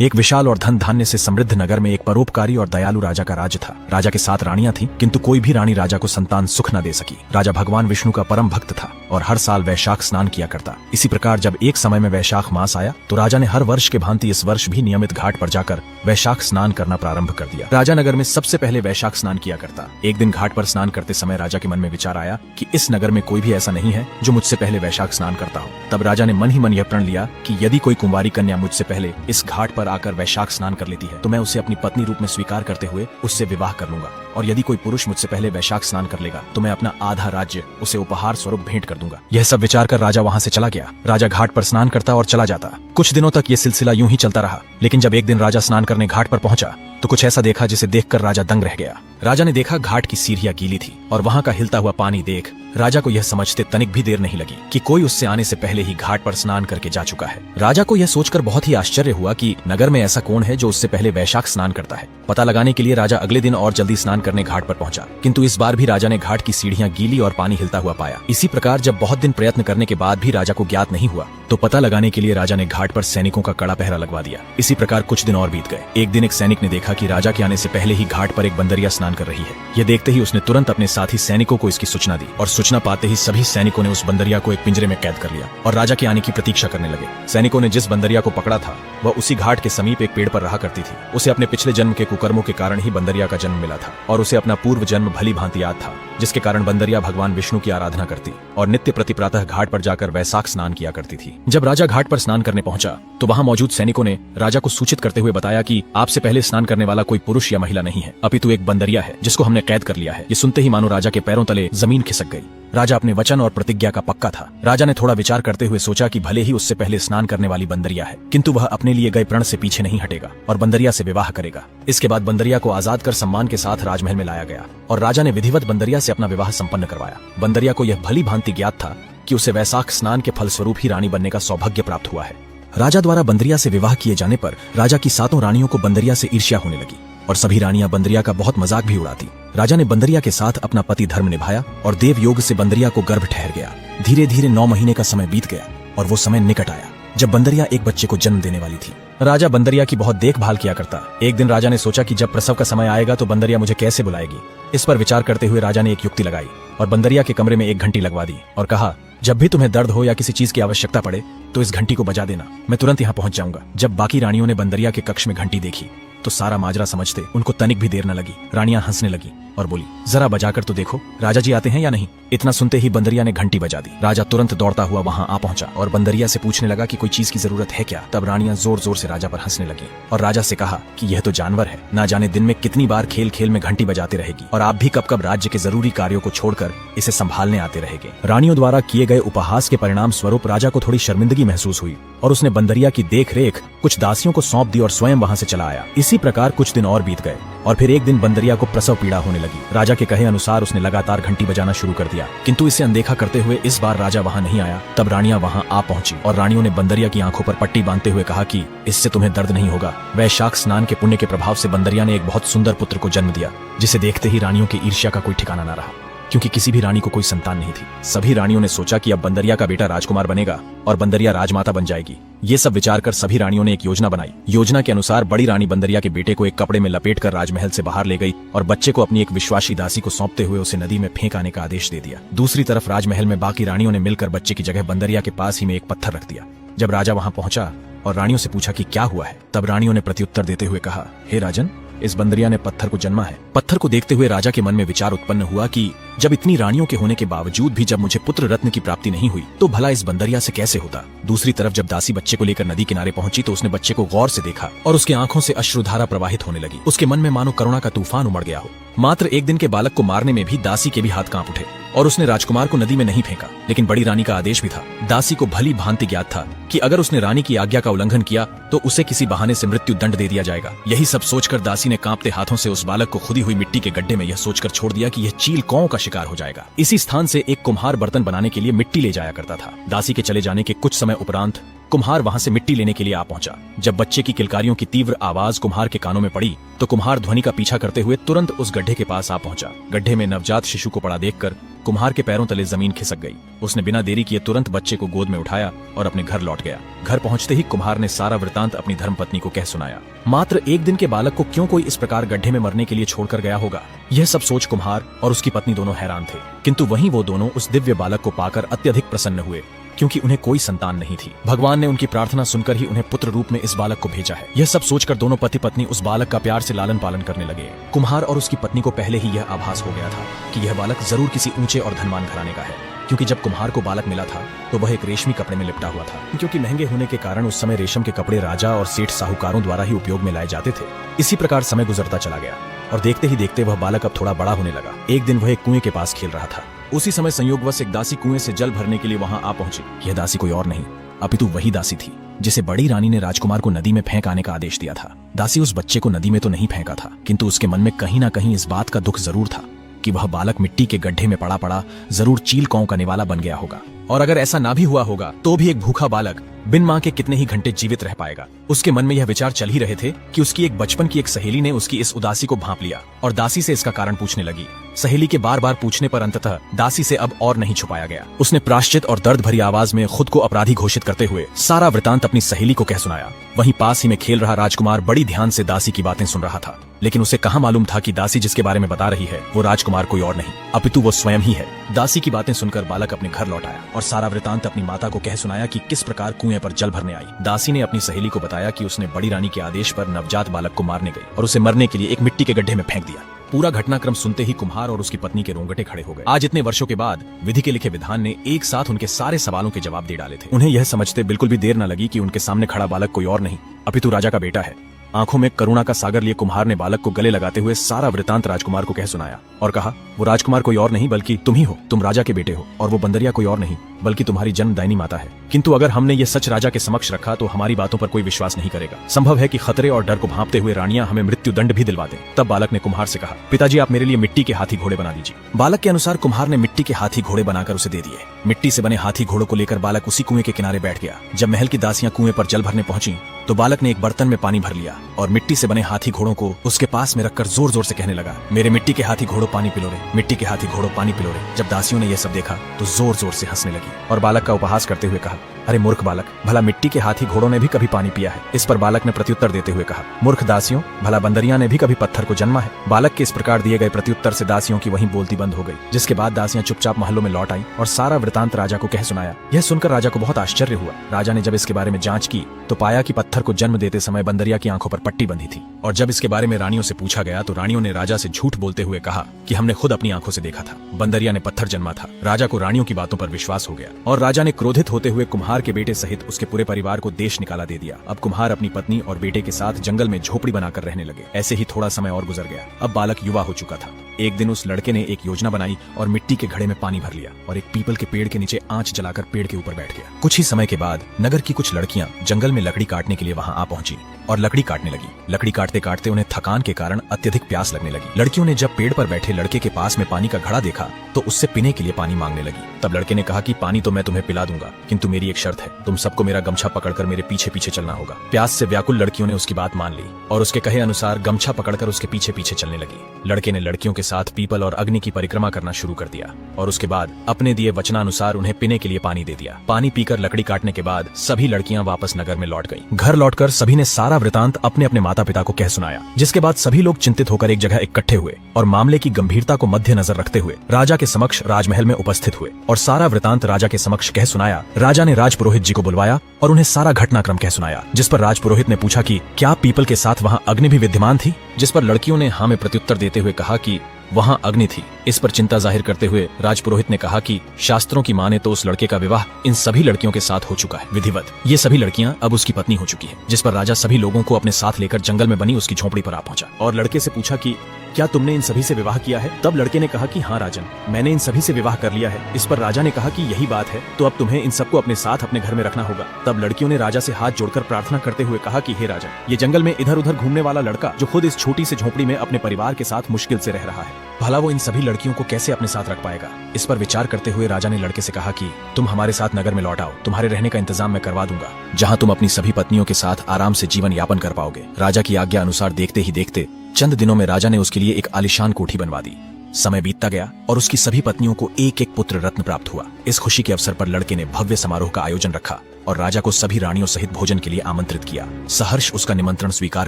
एक विशाल और धन धान्य से समृद्ध नगर में एक परोपकारी और दयालु राजा का राज्य था। राजा के 7 रानियां थीं, किंतु कोई भी रानी राजा को संतान सुख न दे सकी। राजा भगवान विष्णु का परम भक्त था और हर साल वैशाख स्नान किया करता। इसी प्रकार जब एक समय में वैशाख मास आया तो राजा ने हर वर्ष के भांति इस वर्ष भी नियमित घाट पर जाकर वैशाख स्नान करना प्रारंभ कर दिया। राजा नगर में सबसे पहले वैशाख स्नान किया करता। एक दिन घाट पर स्नान करते समय राजा के मन में विचार आया कि इस नगर में कोई भी ऐसा नहीं है जो मुझसे पहले वैशाख स्नान करता हो। तब राजा ने मन ही मन यह प्रण लिया कि यदि कोई कुंवारी कन्या मुझसे पहले इस घाट पर आकर वैशाख स्नान कर लेती है तो मैं उसे अपनी पत्नी रूप में स्वीकार करते हुए उससे विवाह कर लूंगा, और यदि कोई पुरुष मुझसे पहले वैशाख स्नान कर लेगा तो मैं अपना आधा राज्य उसे उपहार स्वरूप भेंट कर दूंगा। यह सब विचार कर राजा वहां से चला गया। राजा घाट पर स्नान करता और चला जाता। कुछ दिनों तक ये सिलसिला यूं ही चलता रहा, लेकिन जब एक दिन राजा स्नान करने घाट पर पहुंचा तो कुछ ऐसा देखा जिसे देखकर राजा दंग रह गया। राजा ने देखा घाट की सीढ़ियां गीली थी और वहां का हिलता हुआ पानी देख राजा को यह समझते तनिक भी देर नहीं लगी कि कोई उससे आने से पहले ही घाट पर स्नान करके जा चुका है। राजा को यह सोचकर बहुत ही आश्चर्य हुआ कि नगर में ऐसा कौन है जो उससे पहले वैशाख स्नान करता है। पता लगाने के लिए राजा अगले दिन और जल्दी स्नान करने घाट पर पहुंचा, किंतु इस बार भी राजा ने घाट की सीढ़ियां गीली और पानी हिलता हुआ पाया। इसी प्रकार जब बहुत दिन प्रयत्न करने के बाद भी राजा को ज्ञात नहीं हुआ तो पता लगाने के लिए राजा ने घाट पर सैनिकों का कड़ा पहरा लगवा दिया। इसी प्रकार कुछ दिन और बीत गए। एक दिन एक सैनिक ने देखा कि राजा के आने से पहले ही घाट पर एक बंदरिया स्नान कर रही है। यह देखते ही उसने तुरंत अपने साथी सैनिकों को इसकी सूचना दी और सूचना पाते ही सभी सैनिकों ने उस बंदरिया को एक पिंजरे में कैद कर लिया और राजा के आने की प्रतीक्षा करने लगे। सैनिकों ने जिस बंदरिया को पकड़ा था वह उसी घाट के समीप एक पेड़ पर रहा करती थी। उसे अपने पिछले जन्म के कुकर्मों के कारण ही बंदरिया का जन्म मिला था और उसे अपना पूर्व जन्म भली भांति याद था, जिसके कारण बंदरिया भगवान विष्णु की आराधना करती और नित्य प्रति प्रातः घाट पर जाकर वैशाख स्नान किया करती थी। जब राजा घाट पर स्नान करने पहुंचा तो वहां मौजूद सैनिकों ने राजा को सूचित करते हुए बताया कि आपसे पहले स्नान करने वाला कोई पुरुष या महिला नहीं है, अपितु एक बंदरिया है जिसको हमने कैद कर लिया है। ये सुनते ही मानो राजा के पैरों तले जमीन खिसक गई। राजा अपने वचन और प्रतिज्ञा का पक्का था। राजा ने थोड़ा विचार करते हुए सोचा कि भले ही उससे पहले स्नान करने वाली बंदरिया है, किंतु वह अपने लिए गए प्रण से पीछे नहीं हटेगा और बंदरिया से विवाह करेगा। इसके बाद बंदरिया को आजाद कर सम्मान के साथ राजमहल में लाया गया और राजा ने विधिवत बंदरिया से अपना विवाह संपन्न करवाया। बंदरिया को यह भली भांति ज्ञात था कि उसे वैशाख स्नान के फलस्वरूप ही रानी बनने का सौभाग्य प्राप्त हुआ है। राजा द्वारा बंदरिया से विवाह किए जाने पर राजा की 7 रानियों को बंदरिया से ईर्ष्या होने लगी और सभी रानियां बंदरिया का बहुत मजाक भी उड़ाती। राजा ने बंदरिया के साथ अपना पति धर्म निभाया और देव योग से बंदरिया को गर्भ ठहर गया। धीरे धीरे 9 महीने का समय बीत गया और वो समय निकट आया जब बंदरिया एक बच्चे को जन्म देने वाली थी। राजा बंदरिया की बहुत देखभाल किया करता। एक दिन राजा ने सोचा कि जब प्रसव का समय आएगा तो बंदरिया मुझे कैसे बुलाएगी। इस पर विचार करते हुए राजा ने एक युक्ति लगाई और बंदरिया के कमरे में एक घंटी लगवा दी और कहा, जब भी तुम्हें दर्द हो या किसी चीज की आवश्यकता पड़े तो इस घंटी को बजा देना, मैं तुरंत यहाँ पहुंच जाऊंगा। जब बाकी रानियों ने बंदरिया के कक्ष में घंटी देखी तो सारा माजरा समझते उनको तनिक भी देर न लगी। रानियां हंसने लगी और बोली, जरा बजाकर तो देखो राजा जी आते हैं या नहीं। इतना सुनते ही बंदरिया ने घंटी बजा दी। राजा तुरंत दौड़ता हुआ वहां आ पहुंचा और बंदरिया से पूछने लगा कि कोई चीज की जरूरत है क्या। तब रानियां जोर जोर से राजा पर हंसने लगी और राजा से कहा कि यह तो जानवर है, ना जाने दिन में कितनी बार खेल खेल में घंटी बजाते रहेगी और आप भी कब कब राज्य के जरूरी कार्यों को छोड़कर इसे संभालने आते रहेंगे। रानियों द्वारा किए गए उपहास के परिणाम स्वरूप राजा को थोड़ी शर्मिंदगी महसूस हुई और उसने बंदरिया की देख रेख कुछ दासियों को सौंप दी और स्वयं वहां से चला आया। इसी प्रकार कुछ दिन और बीत गए और फिर एक दिन बंदरिया को प्रसव पीड़ा होने लगी। राजा के कहे अनुसार उसने लगातार घंटी बजाना शुरू कर दिया, किंतु इसे अनदेखा करते हुए इस बार राजा वहां नहीं आया। तब रानियां वहां आ पहुंची और रानियों ने बंदरिया की आंखों पर पट्टी बांधते हुए कहा कि इससे तुम्हें दर्द नहीं होगा। वैशाख स्नान के पुण्य के प्रभाव से बंदरिया ने एक बहुत सुंदर पुत्र को जन्म दिया, जिसे देखते ही रानियों की ईर्ष्या का कोई ठिकाना न रहा, क्योंकि किसी भी रानी को कोई संतान नहीं थी। सभी रानियों ने सोचा कि अब बंदरिया का बेटा राजकुमार बनेगा और बंदरिया राजमाता बन जाएगी। ये सब विचार कर सभी रानियों ने एक योजना बनाई। योजना के अनुसार बड़ी रानी बंदरिया के बेटे को एक कपड़े में लपेटकर राजमहल से बाहर ले गई और बच्चे को अपनी एक विश्वासी दासी को सौंपते हुए उसे नदी में फेंक आने का आदेश दे दिया। दूसरी तरफ राजमहल में बाकी रानियों ने मिलकर बच्चे की जगह बंदरिया के पास ही में एक पत्थर रख दिया। जब राजा वहां पहुंचा और रानियों से पूछा कि क्या हुआ है, तब रानियों ने प्रत्युत्तर देते हुए कहा, हे राजन, इस बंदरिया ने पत्थर को जन्मा है। पत्थर को देखते हुए राजा के मन में विचार उत्पन्न हुआ कि जब इतनी रानियों के होने के बावजूद भी जब मुझे पुत्र रत्न की प्राप्ति नहीं हुई तो भला इस बंदरिया से कैसे होता। दूसरी तरफ जब दासी बच्चे को लेकर नदी किनारे पहुंची तो उसने बच्चे को गौर से देखा और उसकी आंखों से अश्रुधारा प्रवाहित होने लगी। उसके मन में मानो करुणा का तूफान उमड़ गया हो। मात्र एक दिन के बालक को मारने में भी दासी के भी हाथ कांप उठे और उसने राजकुमार को नदी में नहीं फेंका, लेकिन बड़ी रानी का आदेश भी था। दासी को भली भांति ज्ञात था कि अगर उसने रानी की आज्ञा का उल्लंघन किया तो उसे किसी बहाने से मृत्यु दंड दे दिया जाएगा। यही सब सोचकर दासी ने कांपते हाथों से उस बालक को खुदी हुई मिट्टी के गड्ढे में यह सोचकर छोड़ दिया कि यह चील कौओं का शिकार हो जाएगा। इसी स्थान से एक कुम्हार बर्तन बनाने के लिए मिट्टी ले जाया करता था। दासी के चले जाने के कुछ समय उपरांत कुम्हार वहां से मिट्टी लेने के लिए आ पहुंचा। जब बच्चे की किलकारियों की तीव्र आवाज कुम्हार के कानों में पड़ी तो कुम्हार ध्वनि का पीछा करते हुए तुरंत उस गड्ढे के पास आ पहुंचा। गड्ढे में नवजात शिशु को पड़ा देखकर कुम्हार के पैरों तले जमीन खिसक गई। उसने बिना देरी किए तुरंत बच्चे को गोद में उठाया और अपने घर लौट गया। घर पहुंचते ही कुम्हार ने सारा वृत्तांत वृतांत अपनी धर्मपत्नी को कह सुनाया। मात्र एक दिन के बालक को क्यों कोई इस प्रकार गड्ढे में मरने के लिए छोड़कर गया होगा? यह सब सोच कुम्हार और उसकी पत्नी दोनों हैरान थे, किंतु वहीं वो दोनों उस दिव्य बालक को पाकर अत्यधिक प्रसन्न हुए, क्योंकि उन्हें कोई संतान नहीं थी। भगवान ने उनकी प्रार्थना सुनकर ही उन्हें पुत्र रूप में इस बालक को भेजा है। यह सब सोचकर दोनों पति पत्नी उस बालक का प्यार से लालन पालन करने लगे। कुम्हार और उसकी पत्नी को पहले ही यह आभास हो गया था कि यह बालक जरूर किसी ऊंचे और धनवान घराने का है, क्योंकि जब कुम्हार को बालक मिला था तो वह एक रेशमी कपड़े में लिपटा हुआ था, क्योंकि महंगे होने के कारण उस समय रेशम के कपड़े राजा और सेठ साहूकारों द्वारा ही उपयोग में लाए जाते थे। इसी प्रकार समय गुजरता चला गया और देखते ही देखते वह बालक अब थोड़ा बड़ा होने लगा। एक दिन वह एक कुएं के पास खेल रहा था। उसी समय संयोगवश एक दासी कुएं से जल भरने के लिए वहां आ पहुंची। यह दासी कोई और नहीं अपितु वही दासी थी जिसे बड़ी रानी ने राजकुमार को नदी में फेंक आने का आदेश दिया था। दासी उस बच्चे को नदी में तो नहीं फेंका था, किंतु उसके मन में कहीं ना कहीं इस बात का दुख जरूर था कि वह बालक मिट्टी के गड्ढे में पड़ा पड़ा जरूर चील कौं का निवाला बन गया होगा, और अगर ऐसा ना भी हुआ होगा तो भी एक भूखा बालक बिन मां के कितने ही घंटे जीवित रह पाएगा। उसके मन में यह विचार चल ही रहे थे कि उसकी एक बचपन की एक सहेली ने उसकी इस उदासी को भांप लिया और दासी से इसका कारण पूछने लगी। सहेली के बार बार पूछने पर अंततः दासी से अब और नहीं छुपाया गया। उसने प्रायश्चित और दर्द भरी आवाज में खुद को अपराधी घोषित करते हुए सारा वृतांत अपनी सहेली को कह सुनाया। वहीं पास ही में खेल रहा राजकुमार बड़ी ध्यान से दासी की बातें सुन रहा था, लेकिन उसे कहाँ मालूम था कि दासी जिसके बारे में बता रही है वो राजकुमार कोई और नहीं अपितु वो स्वयं ही है। दासी की बातें सुनकर बालक अपने घर लौट आया और सारा वृतांत अपनी माता को कह सुनाया कि किस प्रकार कुएं पर जल भरने आई। दासी ने अपनी सहेली को बताया कि उसने बड़ी रानी के आदेश पर नवजात बालक को मारने गई और उसे मरने के लिए एक मिट्टी के गड्ढे में फेंक दिया। पूरा घटनाक्रम सुनते ही कुम्हार और उसकी पत्नी के रोंगटे खड़े हो गए। आज इतने वर्षों के बाद विधि के लिखे विधान ने एक साथ उनके सारे सवालों के जवाब दे डाले थे। उन्हें यह समझते बिल्कुल भी देर न लगी कि उनके सामने खड़ा बालक कोई और नहीं अपितु राजा का बेटा है। आंखों में करुणा का सागर लिए कुम्हार ने बालक को गले लगाते हुए सारा वृतांत राजकुमार को कह सुनाया और कहा, वो राजकुमार कोई और नहीं बल्कि तुम ही हो। तुम राजा के बेटे हो और वो बंदरिया कोई और नहीं बल्कि तुम्हारी जन्मदायिनी माता है। किंतु अगर हमने ये सच राजा के समक्ष रखा तो हमारी बातों पर कोई विश्वास नहीं करेगा। संभव है कि खतरे और डर को भांपते हुए रानियां हमें मृत्यु दंड भी दिलवा दें। तब बालक ने कुम्हार से कहा, पिताजी आप मेरे लिए मिट्टी के हाथी घोड़े बना दीजिए। बालक के अनुसार कुम्हार ने मिट्टी के हाथी घोड़े बनाकर उसे दे दिए। मिट्टी से बने हाथी घोड़ों को लेकर बालक उसी कुएं के किनारे बैठ गया। जब महल की दासियां कुएं पर जल भरने पहुंची तो बालक ने एक बर्तन में पानी भर लिया और मिट्टी से बने हाथी घोड़ों को उसके पास में रखकर जोर जोर से कहने लगा, मेरे मिट्टी के हाथी घोड़ों पानी पिलो रे, मिट्टी के हाथी घोड़ों पानी पिलो रे। जब दासियों ने यह सब देखा तो जोर जोर से हंसने लगी और बालक का उपहास करते हुए कहा, अरे मूर्ख बालक, भला मिट्टी के हाथी घोड़ों ने भी कभी पानी पिया है? इस पर बालक ने प्रत्युत्तर देते हुए कहा, मूर्ख दासियों, भला बंदरिया ने भी कभी पत्थर को जन्मा है? बालक के इस प्रकार दिए गए प्रत्युत्तर से दासियों की वहीं बोलती बंद हो गई, जिसके बाद दासियां चुपचाप महलों में लौट आईं और सारा वृतांत राजा को कह सुनाया। यह सुनकर राजा को बहुत आश्चर्य हुआ। राजा ने जब इसके बारे में जांच की तो पाया कि पत्थर को जन्म देते समय बंदरिया की आंखों पर पट्टी बंधी थी, और जब इसके बारे में रानियों से पूछा गया तो रानियों ने राजा से झूठ बोलते हुए कहा कि हमने खुद अपनी आंखों से देखा था, बंदरिया ने पत्थर जन्मा था। राजा को रानियों की बातों पर विश्वास हो गया और राजा ने क्रोधित होते हुए कुम्हार के बेटे सहित उसके पूरे परिवार को देश निकाला दे दिया। अब कुम्हार अपनी पत्नी और बेटे के साथ जंगल में झोपड़ी बनाकर रहने लगे। ऐसे ही थोड़ा समय और गुजर गया। अब बालक युवा हो चुका था। एक दिन उस लड़के ने एक योजना बनाई और मिट्टी के घड़े में पानी भर लिया और एक पीपल के पेड़ के नीचे आंच जलाकर पेड़ के ऊपर बैठ गया। कुछ ही समय के बाद नगर की कुछ लड़कियां जंगल में लकड़ी काटने के लिए वहां आ पहुंची और लकड़ी काटने लगी। लकड़ी काटते काटते उन्हें थकान के कारण अत्यधिक प्यास लगने लगी। लड़कियों ने जब पेड़ पर बैठे लड़के के पास में पानी का घड़ा देखा तो उससे पीने के लिए पानी मांगने लगी। तब लड़के ने कहा कि पानी तो मैं तुम्हें पिला दूंगा, किंतु मेरी एक शर्त है, तुम सबको मेरा गमछा पकड़कर मेरे पीछे पीछे चलना होगा। प्यास से व्याकुल लड़कियों ने उसकी बात मान ली और उसके कहे अनुसार गमछा पकड़कर उसके पीछे पीछे चलने लगी। लड़के ने लड़कियों के साथ पीपल और अग्नि की परिक्रमा करना शुरू कर दिया और उसके बाद अपने दिए वचनानुसार उन्हें पीने के लिए पानी दे दिया। पानी पीकर लकड़ी काटने के बाद सभी लड़कियां वापस नगर में लौट गईं। घर लौटकर सभी ने सारा वृतांत अपने अपने माता पिता को कह सुनाया, जिसके बाद सभी लोग चिंतित होकर एक जगह इकट्ठे हुए और मामले की गंभीरता को मद्देनजर रखते हुए राजा के समक्ष राजमहल में उपस्थित हुए और सारा वृतांत राजा के समक्ष कह सुनाया। राजा ने राजपुरोहित जी को बुलवाया और उन्हें सारा घटनाक्रम कह सुनाया, जिस पर राजपुरोहित ने पूछा कि क्या पीपल के साथ वहां अग्नि भी विद्यमान थी, जिस पर लड़कियों ने हाँ में प्रत्युत्तर देते हुए कहा कि वहां अग्नि थी। इस पर चिंता जाहिर करते हुए राजपुरोहित ने कहा कि शास्त्रों की माने तो उस लड़के का विवाह इन सभी लड़कियों के साथ हो चुका है विधिवत। ये सभी लड़कियां अब उसकी पत्नी हो चुकी है। जिस पर राजा सभी लोगों को अपने साथ लेकर जंगल में बनी उसकी झोपड़ी पर आ पहुंचा और लड़के से पूछा कि क्या तुमने इन सभी से विवाह किया है? तब लड़के ने कहा कि हाँ राजन, मैंने इन सभी से विवाह कर लिया है। इस पर राजा ने कहा कि यही बात है तो अब तुम्हें इन सबको अपने साथ अपने घर में रखना होगा। तब लड़कियों ने राजा से हाथ जोड़कर प्रार्थना करते हुए कहा कि हे राजन, ये जंगल में इधर उधर घूमने वाला लड़का जो खुद इस छोटी सी झोपड़ी में अपने परिवार के साथ मुश्किल से रह रहा है, भला वो इन सभी लड़कियों को कैसे अपने साथ रख पाएगा? इस पर विचार करते हुए राजा ने लड़के से कहा कि तुम हमारे साथ नगर में लौट आओ, तुम्हारे रहने का इंतजाम मैं करवा दूंगा, जहाँ तुम अपनी सभी पत्नियों के साथ आराम से जीवन यापन कर पाओगे। राजा की आज्ञा अनुसार देखते ही देखते चंद दिनों में राजा ने उसके लिए एक आलीशान कोठी बनवा दी। समय बीतता गया और उसकी सभी पत्नियों को एक एक पुत्र रत्न प्राप्त हुआ। इस खुशी के अवसर पर लड़के ने भव्य समारोह का आयोजन रखा और राजा को सभी रानियों सहित भोजन के लिए आमंत्रित किया। सहर्ष उसका निमंत्रण स्वीकार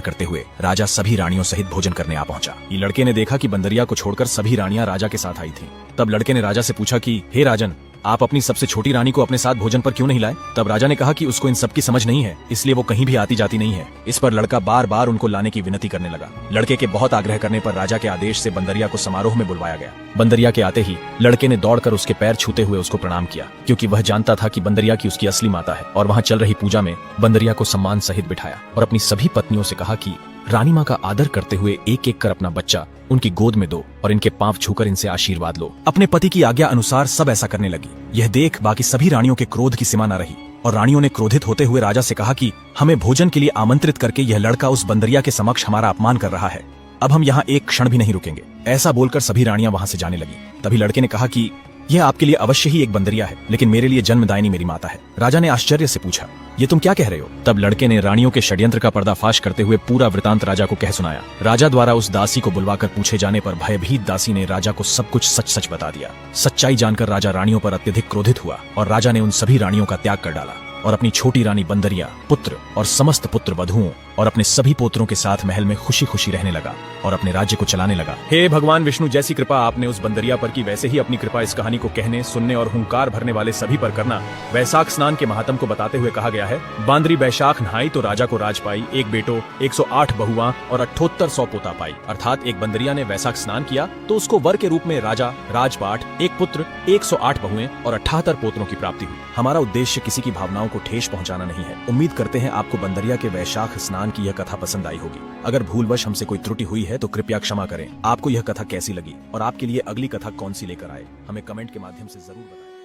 करते हुए राजा सभी रानियों सहित भोजन करने आ पहुंचा। ये लड़के ने देखा कि बंदरिया को छोड़कर सभी रानियां राजा के साथ आई थीं। तब लड़के ने राजा से पूछा कि हे राजन, आप अपनी सबसे छोटी रानी को अपने साथ भोजन पर क्यों नहीं लाए? तब राजा ने कहा कि उसको इन सब की समझ नहीं है, इसलिए वो कहीं भी आती जाती नहीं है। इस पर लड़का बार बार उनको लाने की विनती करने लगा। लड़के के बहुत आग्रह करने पर राजा के आदेश से बंदरिया को समारोह में बुलवाया गया। बंदरिया के आते ही लड़के ने दौड़कर उसके पैर छूते हुए उसको प्रणाम किया, क्योंकि वह जानता था कि बंदरिया की उसकी असली माता है। और वहाँ चल रही पूजा में बंदरिया को सम्मान सहित बिठाया और अपनी सभी पत्नियों से कहा कि रानी माँ का आदर करते हुए एक एक कर अपना बच्चा उनकी गोद में दो और इनके पांव छूकर इनसे आशीर्वाद लो। अपने पति की आज्ञा अनुसार सब ऐसा करने लगी। यह देख बाकी सभी रानियों के क्रोध की सीमा न रही और रानियों ने क्रोधित होते हुए राजा से कहा कि हमें भोजन के लिए आमंत्रित करके यह लड़का उस बंदरिया के समक्ष हमारा अपमान कर रहा है। अब हम यहाँ एक क्षण भी नहीं रुकेंगे। ऐसा बोलकर सभी रानियां वहां से जाने लगी। तभी लड़के ने कहा कि यह आपके लिए अवश्य ही एक बंदरिया है, लेकिन मेरे लिए जन्मदायिनी मेरी माता है। राजा ने आश्चर्य से पूछा, ये तुम क्या कह रहे हो? तब लड़के ने रानियों के षड्यंत्र का पर्दाफाश करते हुए पूरा वृतांत राजा को कह सुनाया। राजा द्वारा उस दासी को बुलवाकर पूछे जाने पर भयभीत दासी ने राजा को सब कुछ सच सच बता दिया। सच्चाई जानकर राजा रानियों पर अत्यधिक क्रोधित हुआ और राजा ने उन सभी रानियों का त्याग कर डाला और अपनी छोटी रानी बंदरिया, पुत्र और समस्त पुत्र वधुओं और अपने सभी पोत्रों के साथ महल में खुशी खुशी रहने लगा और अपने राज्य को चलाने लगा। हे भगवान विष्णु, जैसी कृपा आपने उस बंदरिया पर की, वैसे ही अपनी कृपा इस कहानी को कहने, सुनने और हुंकार भरने वाले सभी पर करना। वैशाख स्नान के महात्म को बताते हुए कहा गया है, बांदरी बैशाख नहाई तो राजा को राज पाई, एक बेटो 108 बहुआ और 7800 पोता पाई। अर्थात एक बंदरिया ने वैशाख स्नान किया तो उसको वर के रूप में राजा, राजपाट, एक पुत्र, 108 बहुएं और 78 पोत्रों की प्राप्ति हुई। हमारा उद्देश्य किसी की भावनाओं को ठेस पहुंचाना नहीं है। उम्मीद करते हैं आपको बंदरिया के वैशाख स्नान की यह कथा पसंद आई होगी। अगर भूलवश हमसे कोई त्रुटि हुई है तो कृपया क्षमा करें। आपको यह कथा कैसी लगी और आपके लिए अगली कथा कौन सी लेकर आए, हमें कमेंट के माध्यम से जरूर बताएं।